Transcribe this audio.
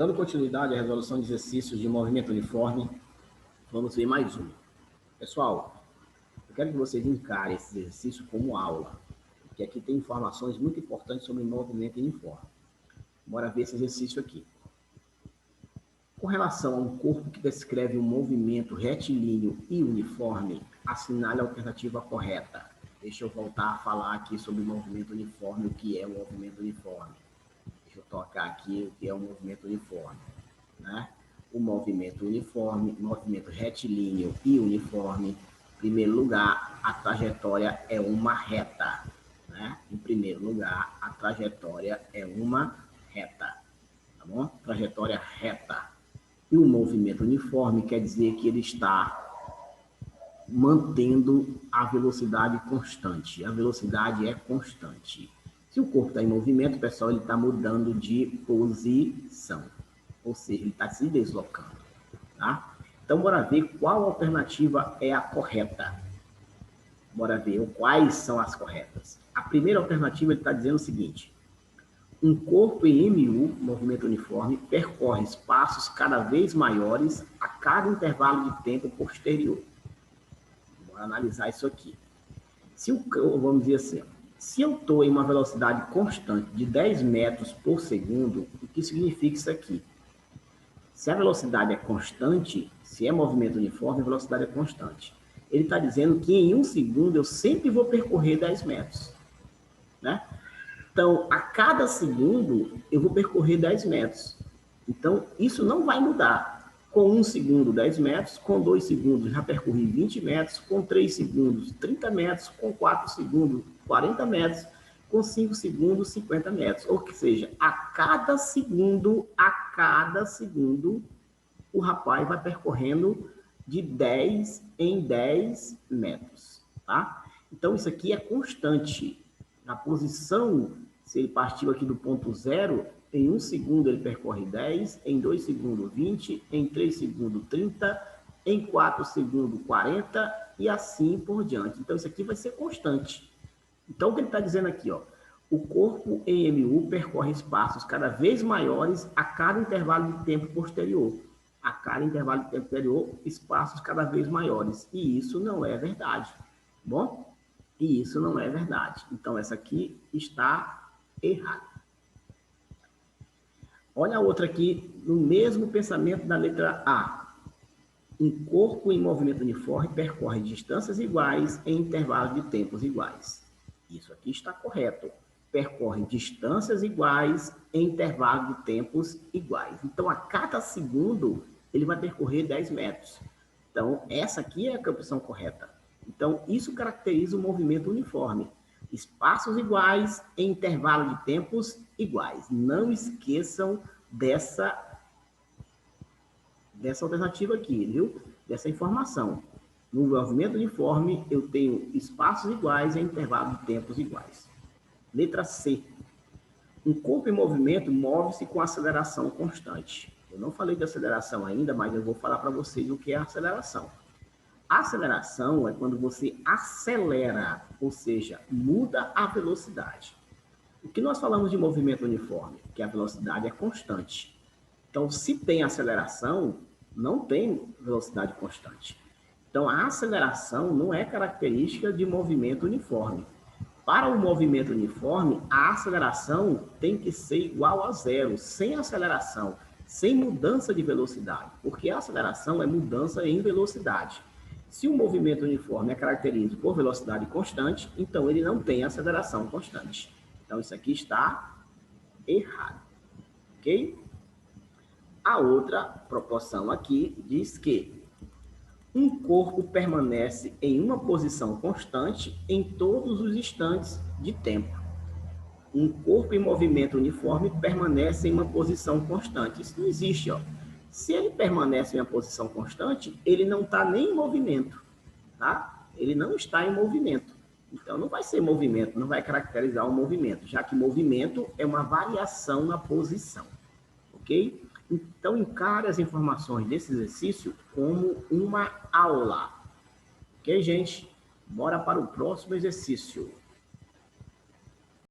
Dando continuidade à resolução de exercícios de movimento uniforme, vamos ver mais um. Pessoal, eu quero que vocês encarem esse exercício como aula, porque aqui tem informações muito importantes sobre movimento uniforme. Bora ver esse exercício aqui. Com relação a um corpo que descreve um movimento retilíneo e uniforme, assinale a alternativa correta. Deixa eu voltar a falar aqui sobre o movimento uniforme, o que é o movimento uniforme. Deixa eu tocar aqui o que é o movimento uniforme, né? O movimento uniforme, movimento retilíneo e uniforme. Em primeiro lugar, a trajetória é uma reta, né? Em primeiro lugar, a trajetória é uma reta, tá bom? Trajetória reta. E o movimento uniforme quer dizer que ele está mantendo a velocidade constante. A velocidade é constante. Se o corpo está em movimento, pessoal, ele está mudando de posição. Ou seja, ele está se deslocando. Tá? Então, bora ver qual alternativa é a correta. Bora ver quais são as corretas. A primeira alternativa, ele está dizendo o seguinte. Um corpo em MU, movimento uniforme, percorre espaços cada vez maiores a cada intervalo de tempo posterior. Bora analisar isso aqui. Vamos dizer assim, se eu estou em uma velocidade constante de 10 metros por segundo, o que significa isso aqui? Se a velocidade é constante, se é movimento uniforme, a velocidade é constante. Ele está dizendo que em 1 segundo eu sempre vou percorrer 10 metros. Né? Então, a cada segundo, eu vou percorrer 10 metros. Então, isso não vai mudar. Com 1 segundo, 10 metros. Com 2 segundos, já percorri 20 metros. Com 3 segundos, 30 metros. Com 4 segundos, 40 metros. Com 5 segundos, 50 metros. Ou seja, a cada segundo, o rapaz vai percorrendo de 10 em 10 metros. Tá? Então, isso aqui é constante. A posição, se ele partiu aqui do ponto zero, em 1 segundo ele percorre 10, em 2 segundos 20, em 3 segundos 30, em 4 segundos 40 e assim por diante. Então, isso aqui vai ser constante. Então, o que ele está dizendo aqui, ó, o corpo em MU percorre espaços cada vez maiores a cada intervalo de tempo posterior. A cada intervalo de tempo posterior, espaços cada vez maiores. E isso não é verdade. Bom? E isso não é verdade. Então, essa aqui está errada. Olha a outra aqui, no mesmo pensamento da letra A. Um corpo em movimento uniforme percorre distâncias iguais em intervalos de tempos iguais. Isso aqui está correto. Percorre distâncias iguais em intervalos de tempos iguais. Então, a cada segundo, ele vai percorrer 10 metros. Então, essa aqui é a opção correta. Então, isso caracteriza o movimento uniforme. Espaços iguais em intervalo de tempos iguais. Não esqueçam dessa alternativa aqui, viu? Dessa informação. No movimento uniforme, eu tenho espaços iguais em intervalo de tempos iguais. Letra C. Um corpo em movimento move-se com aceleração constante. Eu não falei de aceleração ainda, mas eu vou falar para vocês o que é aceleração. A aceleração é quando você acelera, ou seja, muda a velocidade. O que nós falamos de movimento uniforme? Que a velocidade é constante. Então, se tem aceleração, não tem velocidade constante. Então, a aceleração não é característica de movimento uniforme. Para o movimento uniforme, a aceleração tem que ser igual a zero, sem aceleração, sem mudança de velocidade, porque a aceleração é mudança em velocidade. Se o movimento uniforme é caracterizado por velocidade constante, então ele não tem aceleração constante. Então, isso aqui está errado. Ok? A outra proporção aqui diz que um corpo permanece em uma posição constante em todos os instantes de tempo. Um corpo em movimento uniforme permanece em uma posição constante. Isso não existe, ó. Se ele permanece em uma posição constante, ele não está nem em movimento, tá? Ele não está em movimento. Então, não vai ser movimento, não vai caracterizar um movimento, já que movimento é uma variação na posição, ok? Então, encare as informações desse exercício como uma aula. Ok, gente? Bora para o próximo exercício.